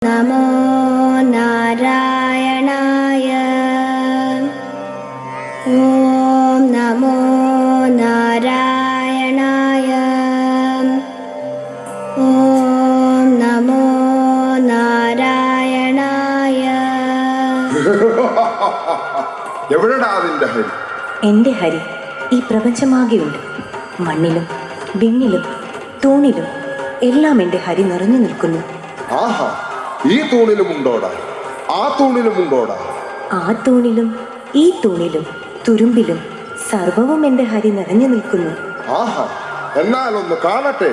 നമോ നാരായണായ. ഓം നമോ നാരായണായ. ഓം നമോ നാരായണായ. എവിടെടാ അതിന്റെ ഹരി? എൻ്റെ ഹരി ഈ പ്രപഞ്ചമാകെയുണ്ട്. മണ്ണിലും വിണ്ണിലും തൂണിലും എല്ലാം എൻ്റെ ഹരി നിറഞ്ഞു നിൽക്കുന്നു. ആഹാ, ഈ തൂണിലുമുണ്ടോടാ, ആ തൂണിലുമുണ്ടോടാ? ആ തൂണിലും ഈ തൂണിലും തുരുമ്പിലും സർവവും എൻ്റെ ഹരി നിറഞ്ഞു നിൽക്കുന്നു. ആഹാ, എന്നാലൊന്ന് കാണട്ടെ.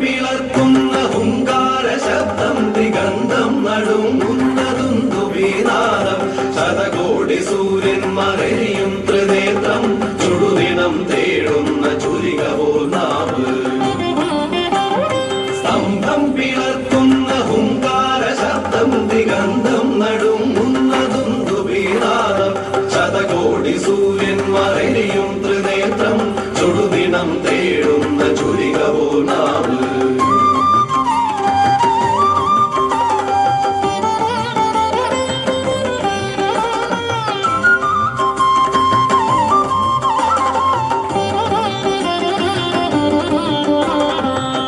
പിളർക്കുന്ന ഹുങ്കാര ശബ്ദം ദിഗന്ധം നടുങ്ങുന്നതുന്തു വീനാദം ശതകോടി സൂര്യൻ മറയും ത്രിനേത്രം ചുടുദിനം തേടുന്ന ചുരിക പോൽ നാവ്. സ്തംഭം പിളർക്കുന്ന ഹുങ്കാര ശബ്ദം ദിഗന്ധം നടുങ്ങുന്നതുന്തു വീനാദം ശതകോടി സൂര്യൻ മറയും ത്രിനേത്രം ചുടുദിനം തേടുന്ന ചുരിക പോൽ നാവ്.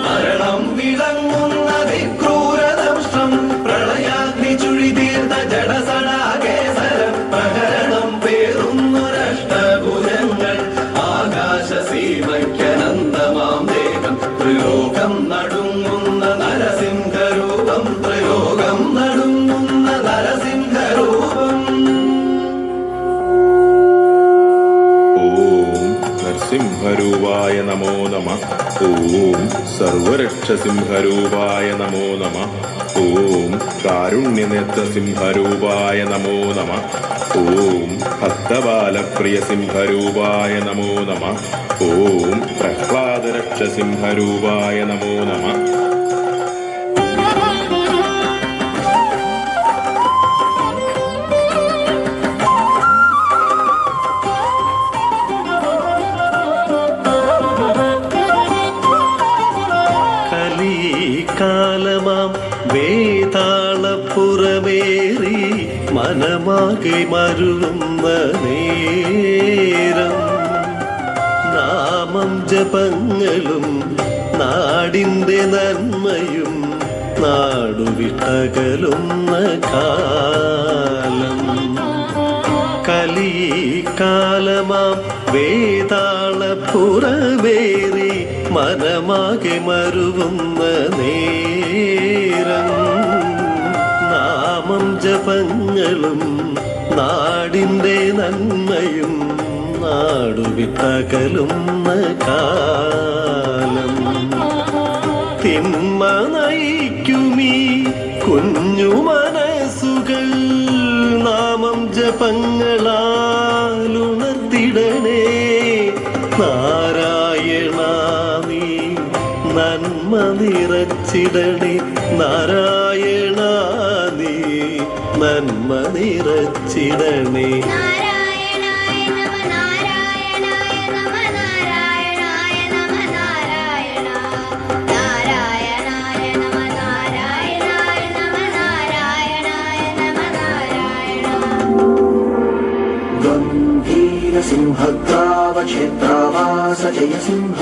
മരണം വിളങ്ങുന്ന വിക്രൂരദംഷ്ടം പ്രളയാഗ്നി ചുഴിതീർന്ന ജഡസടാകേസരം പ്രഹരണം പേറുന്നൊരഷ്ടഭുജങ്ങൾ ആകാശസീമയ്ക്കനന്തമാം ദേഹം ത്രിലോകം നടുങ്ങുന്ന നരസിംഹരൂപം ത്രിലോകം നടുങ്ങുന്ന നരസിംഹരൂപം. ഓം നരസിംഹരൂപായ നമോ നമഃ. ഓം സർവരക്ഷസിംഹരൂപായ നമോ നമഃ. ഓം കാരുണ്യനേത്രസിംഹരൂപായ നമോ നമഃ. ഓം ഭക്തബാലപ്രിയസിംഹരൂപായ നമോ നമഃ. ഓം പ്രഹ്ലാദരക്ഷസിംഹരൂപായ നമോ നമഃ. കാലമാം വേതാളപ്പുറമേറി മനമാകെ മരുളുന്ന നേരം നാമം ജപങ്ങളും നാടിൻ്റെ നന്മയും നാടുവിട്ടകലുന്ന കാലം. കലികാലമാം വേതാളപ്പുറമേറി മനമാകെ മരുവുന്ന നേരം നാമം ജപങ്ങളും നാടിൻ്റെ നന്മയും നാടുവിട്ടകലുന്ന കാലം. തിന്മ നയിക്കുമീ കുഞ്ഞു മനസ്സുകൾ നാമം ജപങ്ങളാലുണർത്തിടണേ. നാരായണ നീ നന്മ നിറച്ചിടണേ. നാരായണ നീ നന്മ നിറച്ചിടണേ. സിംഹ भद्रावक्षेत्रावास जयसिंह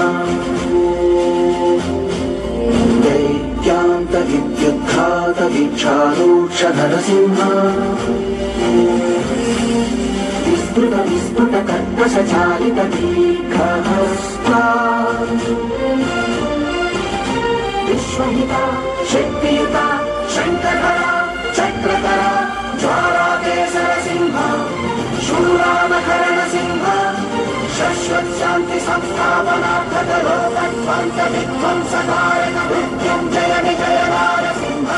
दैत्यान्त विद्युद्घात वीक्षारूक्ष नरसिंह विस्फुट विस्फुट कर्कश चालित दीर्घहस्ता विश्वहिता शक्तियुता शङ्करधरा चक्रधरा ज्वालाकेसर सिंह शूरामकरण सिंह शाश्वत शांति संस्थापनार्थक लोकध्वंस विध्वंसकारक मृत्युंजय विजय नारसिंह